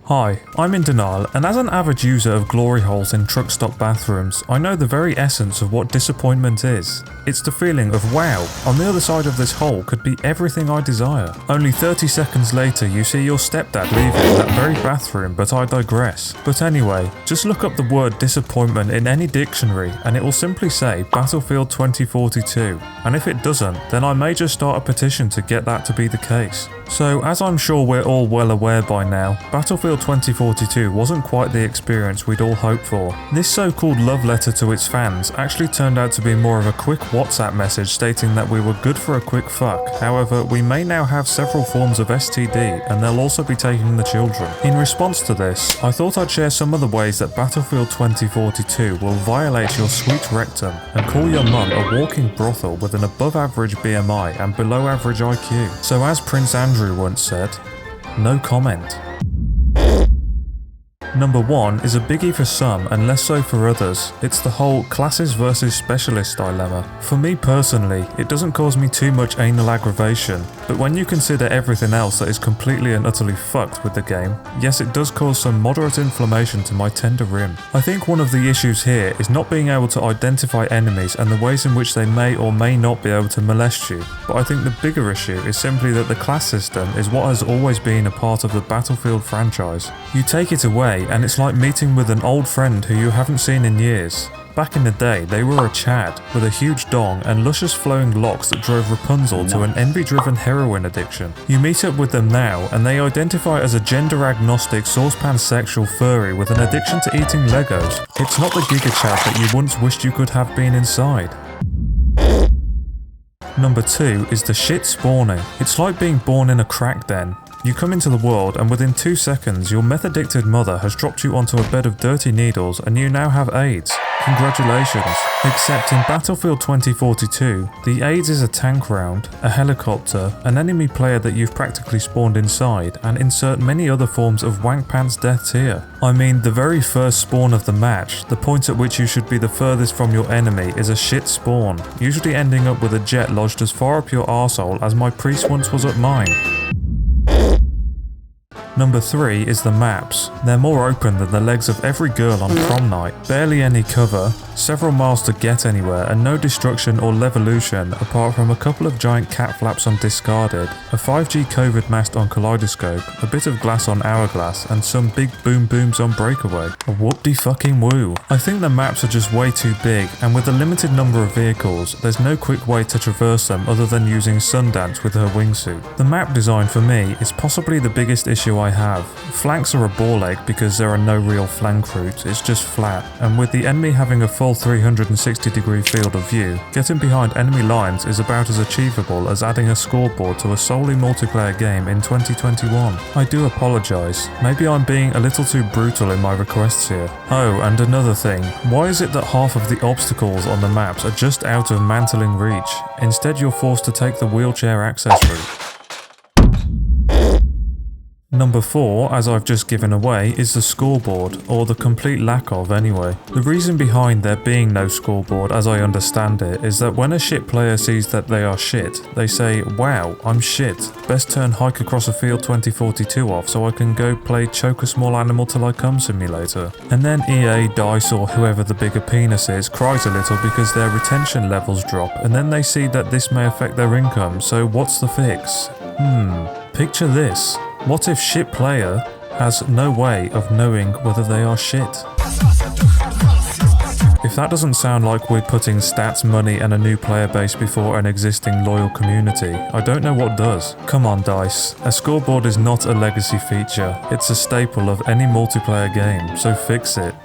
Hi, I'm in denial, and as an avid user of glory holes in truck stop bathrooms, I know the very essence of what disappointment is. It's the feeling of wow, on the other side of this hole could be everything I desire. Only 30 seconds later you see your stepdad leaving that very bathroom, but I digress. But anyway, just look up the word disappointment in any dictionary and it will simply say Battlefield 2042, and if it doesn't, then I may just start a petition to get that to be the case. So as I'm sure we're all well aware by now, Battlefield 2042 wasn't quite the experience we'd all hoped for. This so-called love letter to its fans actually turned out to be more of a quick WhatsApp message stating that we were good for a quick fuck. However, we may now have several forms of STD and they'll also be taking the children. In response to this, I thought I'd share some of the ways that Battlefield 2042 will violate your sweet rectum and call your mum a walking brothel with an above average BMI and below average IQ. So as Prince Andrew once said, no comment. Number 1 is a biggie for some and less so for others. It's the whole classes versus specialists dilemma. For me personally, it doesn't cause me too much anal aggravation, but when you consider everything else that is completely and utterly fucked with the game, yes, it does cause some moderate inflammation to my tender rim. I think one of the issues here is not being able to identify enemies and the ways in which they may or may not be able to molest you, but I think the bigger issue is simply that the class system is what has always been a part of the Battlefield franchise. You take it away and it's like meeting with an old friend who you haven't seen in years. Back in the day, they were a Chad with a huge dong and luscious flowing locks that drove Rapunzel to an envy-driven heroin addiction. You meet up with them now and they identify as a gender-agnostic saucepan-sexual furry with an addiction to eating Legos. It's not the Giga Chad that you once wished you could have been inside. Number 2 is the shit spawning. It's like being born in a crack den. You come into the world and within 2 seconds your meth-addicted mother has dropped you onto a bed of dirty needles and you now have AIDS. Congratulations. Except in Battlefield 2042, the AIDS is a tank round, a helicopter, an enemy player that you've practically spawned inside, and insert many other forms of wank pants deaths here. I mean, the very first spawn of the match, the point at which you should be the furthest from your enemy, is a shit spawn, usually ending up with a jet lodged as far up your arsehole as my priest once was up mine. Number 3 is the maps. They're more open than the legs of every girl on prom night. Barely any cover, several miles to get anywhere, and no destruction or levolution apart from a couple of giant cat flaps on Discarded, a 5G COVID mast on Kaleidoscope, a bit of glass on Hourglass, and some big boom booms on Breakaway. A whoop-de-fucking-woo. I think the maps are just way too big, and with a limited number of vehicles, there's no quick way to traverse them other than using Sundance with her wingsuit. The map design for me is possibly the biggest issue I have. Flanks are a ball ache because there are no real flank routes, it's just flat, and with the enemy having a full 360-degree field of view, getting behind enemy lines is about as achievable as adding a scoreboard to a solely multiplayer game in 2021. I do apologise, maybe I'm being a little too brutal in my requests here. Oh, and another thing, why is it that half of the obstacles on the maps are just out of mantling reach? Instead you're forced to take the wheelchair access route. Number 4, as I've just given away, is the scoreboard, or the complete lack of anyway. The reason behind there being no scoreboard, as I understand it, is that when a shit player sees that they are shit, they say, wow, I'm shit, best turn Hike Across a Field 2042 off so I can go play Choke a Small Animal Till I Come Simulator. And then EA, DICE or whoever the bigger penis is cries a little because their retention levels drop, and then they see that this may affect their income, so what's the fix? Picture this. What if shit player has no way of knowing whether they are shit? If that doesn't sound like we're putting stats, money and a new player base before an existing loyal community, I don't know what does. Come on DICE, a scoreboard is not a legacy feature, it's a staple of any multiplayer game, so fix it.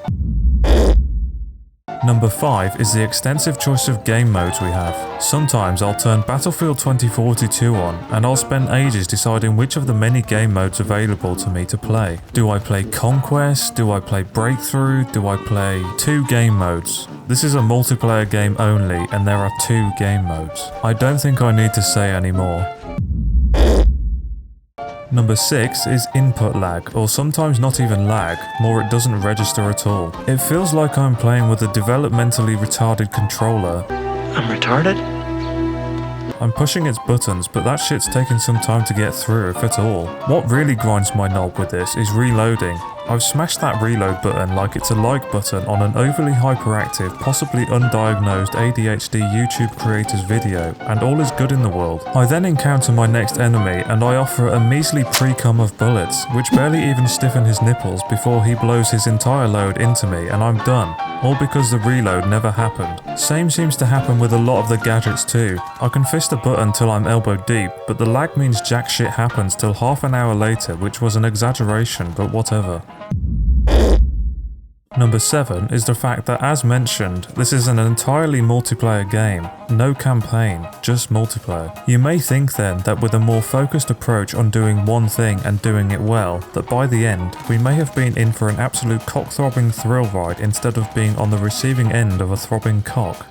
Number 5 is the extensive choice of game modes we have. Sometimes I'll turn Battlefield 2042 on and I'll spend ages deciding which of the many game modes available to me to play. Do I play Conquest? Do I play Breakthrough? Do I play 2 game modes? This is a multiplayer game only and there are 2 game modes. I don't think I need to say any more. Number 6 is input lag, or sometimes not even lag, more it doesn't register at all. It feels like I'm playing with a developmentally retarded controller. I'm retarded? I'm pushing its buttons, but that shit's taking some time to get through, if at all. What really grinds my knob with this is reloading. I've smashed that reload button like it's a like button on an overly hyperactive, possibly undiagnosed ADHD YouTube creator's video, and all is good in the world. I then encounter my next enemy and I offer a measly pre-cum of bullets, which barely even stiffen his nipples before he blows his entire load into me and I'm done. All because the reload never happened. Same seems to happen with a lot of the gadgets too. I can fist a button till I'm elbow deep, but the lag means jack shit happens till half an hour later, which was an exaggeration, but whatever. Number 7 is the fact that, as mentioned, this is an entirely multiplayer game. No campaign, just multiplayer. You may think then that with a more focused approach on doing one thing and doing it well, that by the end, we may have been in for an absolute cock-throbbing thrill ride instead of being on the receiving end of a throbbing cock.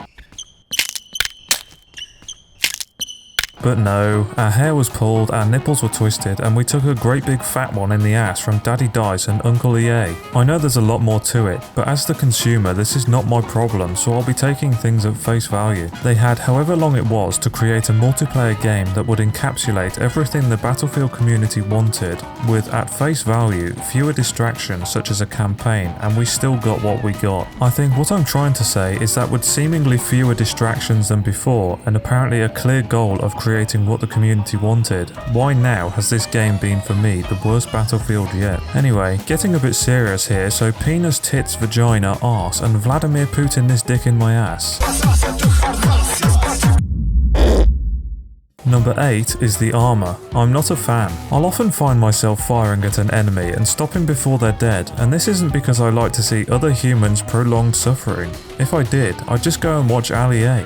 But no, our hair was pulled, our nipples were twisted, and we took a great big fat one in the ass from Daddy Dice and Uncle EA. I know there's a lot more to it, but as the consumer this is not my problem, so I'll be taking things at face value. They had however long it was to create a multiplayer game that would encapsulate everything the Battlefield community wanted, with at face value fewer distractions such as a campaign, and we still got what we got. I think what I'm trying to say is that with seemingly fewer distractions than before, and apparently a clear goal of creating what the community wanted, why now has this game been for me the worst Battlefield yet? Anyway, getting a bit serious here, so penis, tits, vagina, arse, and Vladimir Putin this dick in my ass. Number 8 is the armor. I'm not a fan. I'll often find myself firing at an enemy and stopping before they're dead, and this isn't because I like to see other humans prolonged suffering. If I did, I'd just go and watch Ali A.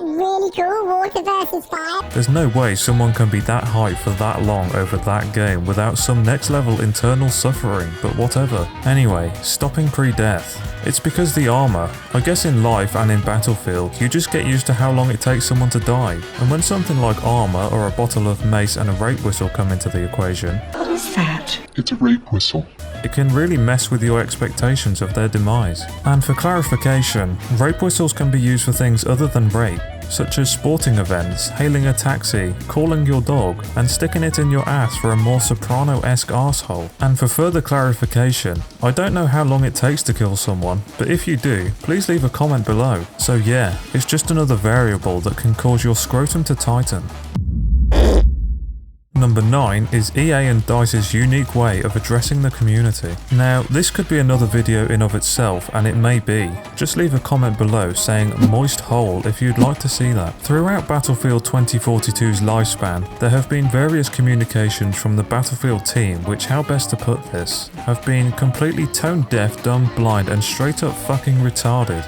Really cool, water versus fire. There's no way someone can be that hyped for that long over that game without some next level internal suffering, but whatever. Anyway, stopping pre-death. It's because the armor. I guess in life and in Battlefield, you just get used to how long it takes someone to die. And when something like armor or a bottle of mace and a rape whistle come into the equation... What is that? It's a rape whistle. It can really mess with your expectations of their demise. And for clarification, rape whistles can be used for things other than rape, such as sporting events, hailing a taxi, calling your dog, and sticking it in your ass for a more soprano-esque arsehole. And for further clarification, I don't know how long it takes to kill someone, but if you do, please leave a comment below. So yeah, it's just another variable that can cause your scrotum to tighten. Number 9 is EA and DICE's unique way of addressing the community. Now, this could be another video in of itself, and it may be. Just leave a comment below saying moist hole if you'd like to see that. Throughout Battlefield 2042's lifespan, there have been various communications from the Battlefield team which, how best to put this, have been completely tone deaf, dumb, blind, and straight up fucking retarded.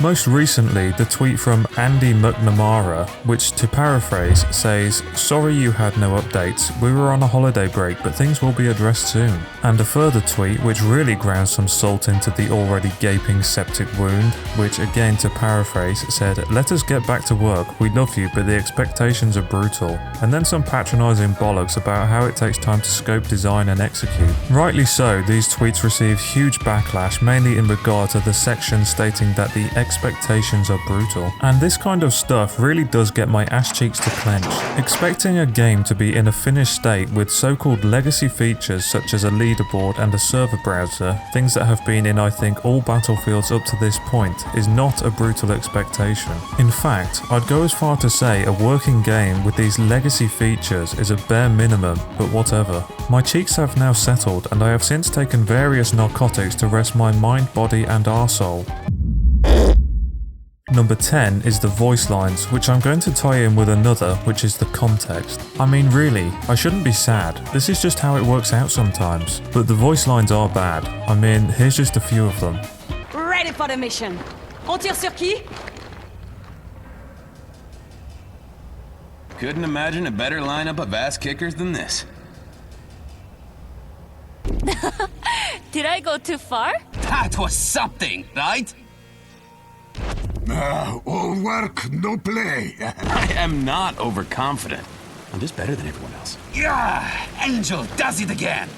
Most recently, the tweet from Andy McNamara, which, to paraphrase, says, "Sorry you had no updates, we were on a holiday break, but things will be addressed soon." And a further tweet which really grounds some salt into the already gaping septic wound, which, again to paraphrase, said, "Let us get back to work, we love you, but the expectations are brutal." And then some patronising bollocks about how it takes time to scope, design and execute. Rightly so, these tweets received huge backlash, mainly in regard to the section stating that the expectations are brutal. And this kind of stuff really does get my ass cheeks to clench. Expecting a game to be in a finished state with so-called legacy features such as a leaderboard and a server browser, things that have been in I think all Battlefields up to this point, is not a brutal expectation. In fact, I'd go as far to say a working game with these legacy features is a bare minimum, but whatever. My cheeks have now settled and I have since taken various narcotics to rest my mind, body and arsehole. Number 10 is the voice lines, which I'm going to tie in with another, which is the context. I mean really, I shouldn't be sad, this is just how it works out sometimes. But the voice lines are bad. I mean, here's just a few of them. Ready for the mission. On tire sur qui? Couldn't imagine a better lineup of ass kickers than this. Did I go too far? That was something, right? All work, no play. I am not overconfident. I'm just better than everyone else. Yeah, Angel does it again.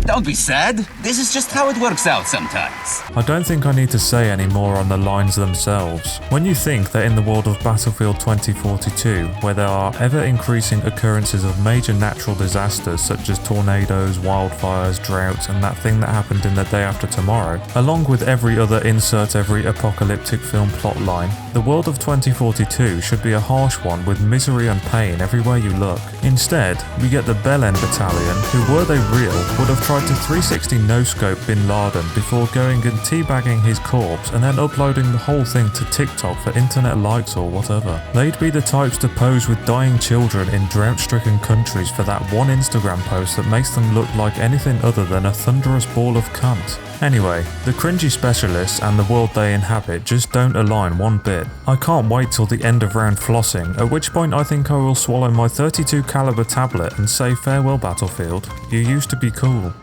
Don't be sad. This is just how it works out sometimes. I don't think I need to say any more on the lines themselves. When you think that in the world of Battlefield 2042, where there are ever-increasing occurrences of major natural disasters such as tornadoes, wildfires, droughts, and that thing that happened in The Day After Tomorrow, along with every other insert every apocalyptic film plotline, the world of 2042 should be a harsh one with misery and pain everywhere you look. Instead, we get the Belen Battalion, who, were they real, would have tried to 360 no-scope Bin Laden before going and teabagging his corpse and then uploading the whole thing to TikTok for internet likes or whatever. They'd be the types to pose with dying children in drought-stricken countries for that one Instagram post that makes them look like anything other than a thunderous ball of cunt. Anyway, the cringy specialists and the world they inhabit just don't align one bit. I can't wait till the end of round flossing, at which point I think I will swallow my 32 caliber tablet and say farewell Battlefield, you used to be cool.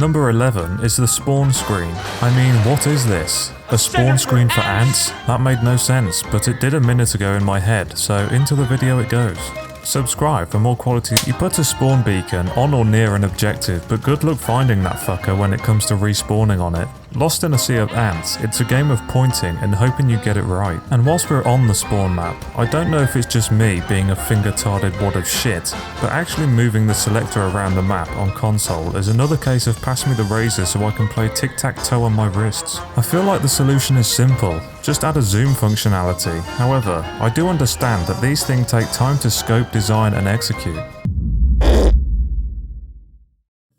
Number 11 is the spawn screen. I mean, what is this? A spawn screen for ants? That made no sense, but it did a minute ago in my head, so into the video it goes. Subscribe for more quality. You put a spawn beacon on or near an objective, but good luck finding that fucker when it comes to respawning on it. Lost in a sea of ants, it's a game of pointing and hoping you get it right. And whilst we're on the spawn map, I don't know if it's just me being a finger-tarded wad of shit, but actually moving the selector around the map on console is another case of pass me the razor so I can play tic-tac-toe on my wrists. I feel like the solution is simple, just add a zoom functionality. However, I do understand that these things take time to scope, design and execute.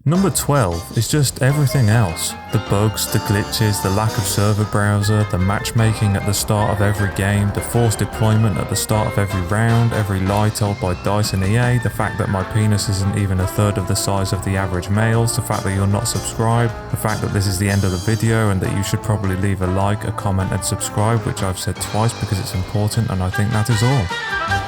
Number 12 is just everything else. The bugs, the glitches, the lack of server browser, the matchmaking at the start of every game, the forced deployment at the start of every round, every lie told by DICE and EA, the fact that my penis isn't even a third of the size of the average male's, the fact that you're not subscribed, the fact that this is the end of the video and that you should probably leave a like, a comment and subscribe, which I've said twice because it's important and I think that is all.